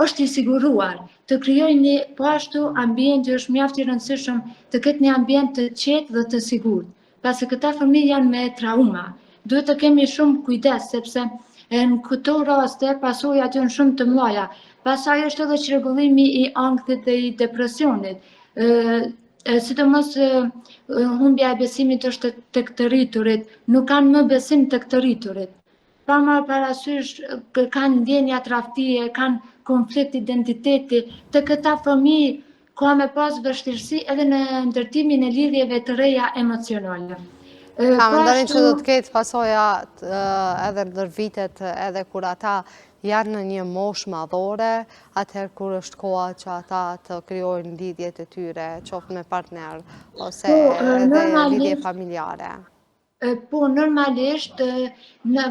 është i siguruar, të krijoj një po ashtu ambient që është mjaft i rëndësishëm, të ketë një ambient të qetë dhe të sigurt, pasi këta fëmijë janë me trauma. Duhet të kemi shumë kujdes, sepse në këto raste pasojat janë shumë të mëdha. Pastaj është edhe çrregullimi i ankthit dhe i depresionit. Sidomos humbja e besimit është tek të rriturit, nuk kanë më besim tek të rriturit. pa marrë parasysh kanë ndjenja tradhtie, kanë konflikt identiteti, të këta fëmijë ka me pas vështirësi edhe në ndërtimin e lidhjeve të reja emocionale. Mendoni që do të ketë pasoja edhe ndër vitet edhe kur ata janë në një moshë madhore, atëherë kur është koha që ata të krijojnë lidhjet e tyre, qoftë me partner ose edhe lidhje familjare? Po, normalisht,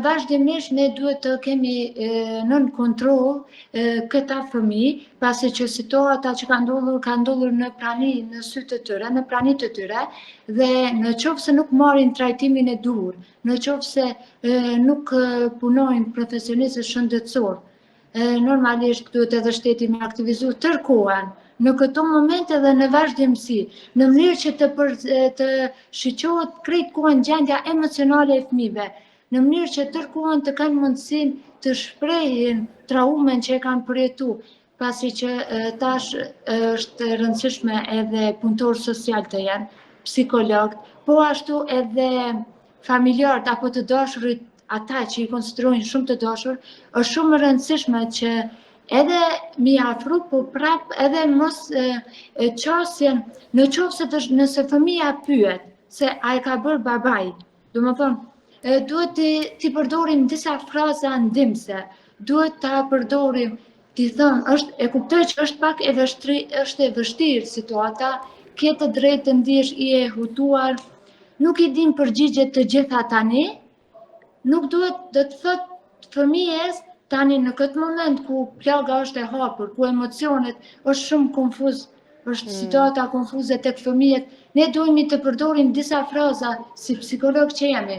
vazhdimisht ne duhet të kemi nën kontroll këta fëmijë, pasi që situata që ka ndodhur në prani, në sytë të tyre, në pranit të tyre, dhe në qoftë se nuk marrin trajtimin e duhur, në qoftë se nuk punojnë profesionistë shëndetësor, normalisht duhet edhe shteti me aktivizu tërkohen në këto momente dhe në vazhdimsi, në mënyrë që të shiqohet krejt kohën gjendja emocionale e fëmijëve, në mënyrë që tërkohen të kanë mundësin të shprehin traumen që e kanë përjetu, pasi që tash është rëndësishme edhe punëtor social të jenë, psikologët, po ashtu edhe familjarët apo të dashurit, ata që i konsiderojnë shumë të dashur, është shumë rëndësishme që edhe mi afru, po prap edhe mos qasjen, në qoftë se nëse fëmija pyet se a e ka bërë babai, do më thonë, duhet t'i përdorim disa fraza ndimse, duhet t'a përdorim, t'i thënë, e kuptoj që është pak është e vështirë situata, ke të drejtë të ndihesh i e hutuar, nuk i din përgjigjet të gjitha tani, nuk duhet dhe të thot fëmijes tani në këtë moment ku plaga është e hapur, ku emocionet është shumë konfuz, është situata konfuze tek fëmijët, ne duhemi të përdorim disa fraza si psikolog që jemi.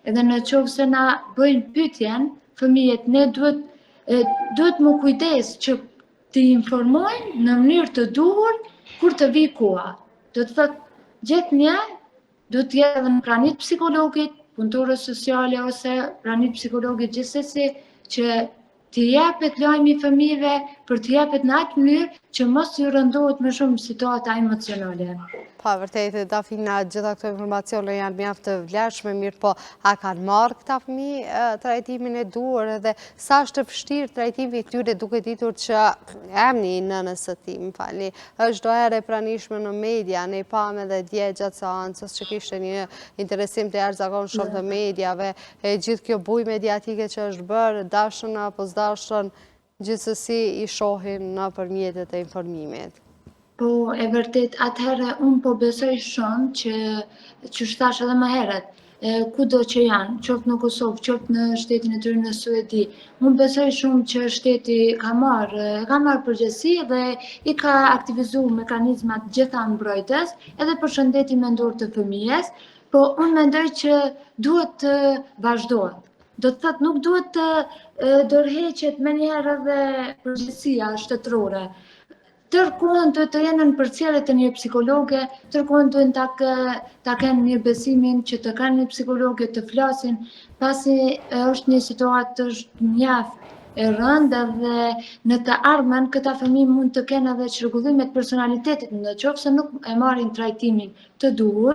Edhe në qovë se na bëjnë pyetjen, fëmijët, ne duhet më kujdes që të informojnë në mënyrë të duhur kur të vi koha. Do të thot, gjithë një, do të jetë edhe në pranit psikologit, punëtore sociale ose pranit psikologit gjithsesi, që të japet lajmi fëmijëve për të japet në atë mënyrë që mos ju rëndohet më shumë situata emocionale. Pa, vërtet, Dafina, gjitha këto informacione janë mjaft të vlefshme, mirë po, a kanë marrë këta fëmijë trajtimin e duhur edhe sa është të vështirë trajtimi i tyre duke ditur që emni nënës së tij, më falni, është çdo herë e pranishme në media, ne pam edhe dje gjatë seancës që kishte një interesim të jashtëzakonshëm të mediave, e gjithë kjo bujë mediatike që është bërë, dashën apo s'dashën, gjithsesi i shohin nëpër mjetet e informimit. Po, e vërtet, atëherë unë po besoj shumë që shtash edhe më herët, kudo që janë, qoftë në Kosovë, qoftë në shtetin e tyre në Suedi, unë besoj shumë që shteti ka marrë përgjegjësi dhe i ka aktivizuar mekanizmat gjitha mbrojtës, edhe për shëndetin mendor të fëmijës, po unë mendoj që duhet të vazhdohet. Do të thotë nuk duhet të dorëheqet menjëherë edhe përgjegjësia shtetërore. Tërkohën duhet të jenë në përcjellje të një psikologe, tërkohën duhet ta kenë një besimin që të kanë një psikologe të flasin, pasi është një situatë është mjaft e rëndë dhe në të ardhmen këta fëmijë mund të kenë edhe çrregullime të personalitetit, nëse nuk e marrin trajtimin të duhur,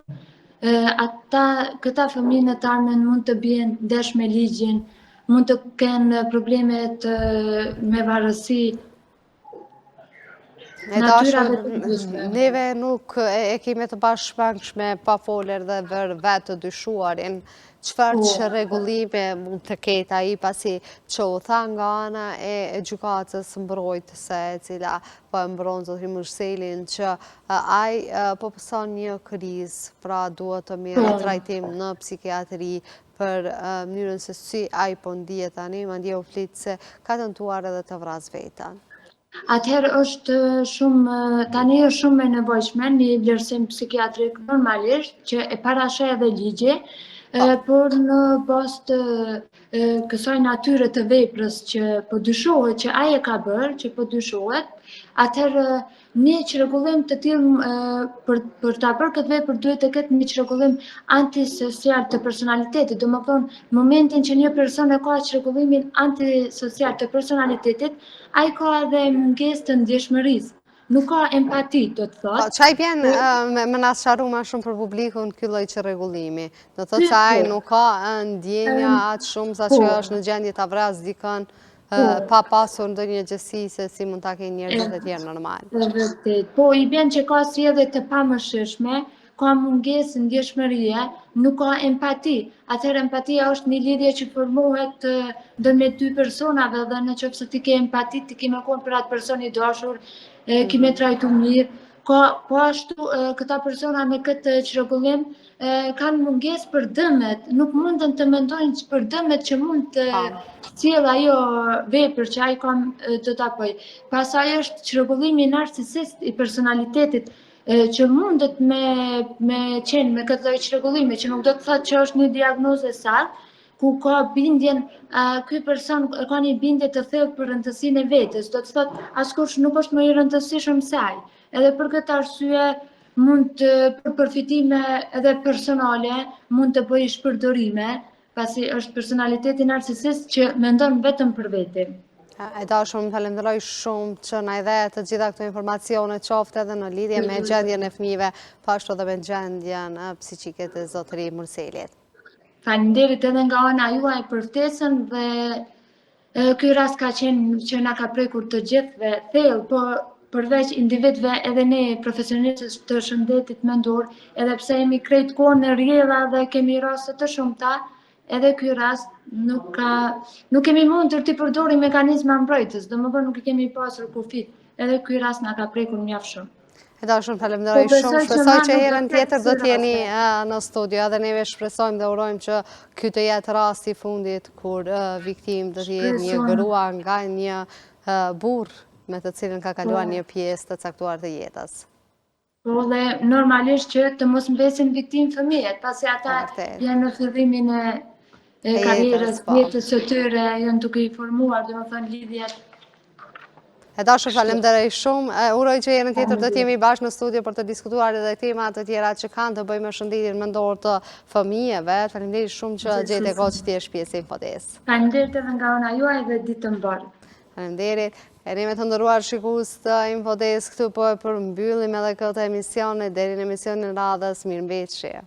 këta fëmijë në të ardhmen mund të bien ndesh me ligjin, mund të kenë probleme me varësi. Neve nuk e kemi të bashkëpunueshme pa folur dhe vetë të dyshuarin, çfarë çrregullime mund të ketë ai pasi që u tha nga ana e gjykatës mbrojtëse e cila po e mbron zotrin Mërselin që ai po pëson një krizë, pra duhet të merret trajtim në psikiatri për mënyrën se si ai po ndihet tani, madje u flit se ka tentuar edhe të vrasë veten. Atëherë tani është shumë e nevojshme një vlerësim psikiatrik normalisht që e parashë edhe ligje, por në bazë të kësaj natyre të veprës që po dyshohet që ai e ka bërë, që po dyshohet, atëherë një çrregullim të tillë për ta bërë këtë vepër duhet të ketë një çrregullim antisocial të personalitetit, domethënë në momentin që një person e ka çrregullimin antisocial të personalitetit, ai ka edhe mungesë të ndjeshmërisë. nuk ka empati, do të thotë. Qaj bjen me nas sharu ma shumë për publikun ky lloj që rregullimi? Do thotë se ai nuk ka ndjenja atë shumë sa që është në gjendje ta vras dikën pa pasur ndonjë gjësi se si mund ta kenë njerëzit e tjerë normal. Vërtet. Po i bjen që ka sjellje të pamëshirshme, ka mungesë ndjeshmërie, nuk ka empati. Atëherë empatia është një lidhje që formohet ndërmjet dy personave dhe në qoftë se ti ke empati, ti ke mëkuar për atë person i dashur, ki me trajtu mirë. Po ashtu këta persona me këtë çrregullim kanë mungesë për dëmet, nuk mundën të mendojnë për dëmet që mund të sjellë ajo vepër që ai ka të tapoj. Pastaj është çrregullimi narcisist i personalitetit, që mundet me qenë me këtë lloj çrregullimi, që nuk do të thotë që është një diagnozë e saktë, ku ka bindjen, ky person ka një bindje të thellë për rëndësinë e vetes, do të thotë askush nuk është më i rëndësishëm se ai. Edhe për këtë arsye mund për përfitime edhe personale, mund të bëjë shpërdorime, pasi është personaliteti narcisist që mendon vetëm për veti. E dashur, më falenderoj shumë që na i dhe të gjitha këto informacione qoftë edhe në lidhje me gjendjen e fëmijëve, po ashtu edhe me gjendjen psiqike të zotëri Murselit. Faleminderit edhe nga ana juaj për ftesën dhe ky rast ka qenë që na ka prekur të gjithëve thellë, po përveç individëve edhe ne profesionistët të shëndetit mendor, edhe pse jemi krejt kohë në rrjedha dhe kemi raste të shumta, edhe ky rast nuk kemi mundur të përdorim mekanizma mbrojtës, domethënë nuk i kemi pasur kufit. Edhe ky rast na ka prekur mjaft shumë. E dashur, falenderoj shumë. Shpresoj që herën tjetër do t'jeni në studio, edhe neve shpresojmë dhe urojmë që ky të jetë rasti i fundit kur viktim do të jetë një grua nga një burr me të cilën ka kaluar një pjesë të caktuar të jetës. Po dhe normalisht që të mos mbesin viktim fëmijët, pasi ata janë në fillimin e karrierës, jetës së tyre, janë duke i formuar, domethënë lidhjet. E dashur, falenderoj shumë. Uroj që herën tjetër do t'jemi bashkë në studio për të diskutuar edhe tema të tjera që kanë të bëjnë me shëndetin mendor të fëmijëve. Faleminderit shumë që gjete kohë që t'jesh pjesë e Infodesë. Faleminderit edhe nga ana juaj dhe ditë të mbarë. Faleminderit. Me të ndëruar shikues të Infodesë, këtu po e përmbyllim edhe këtë emision deri në emisionin radhës. Mirëmbëjtje.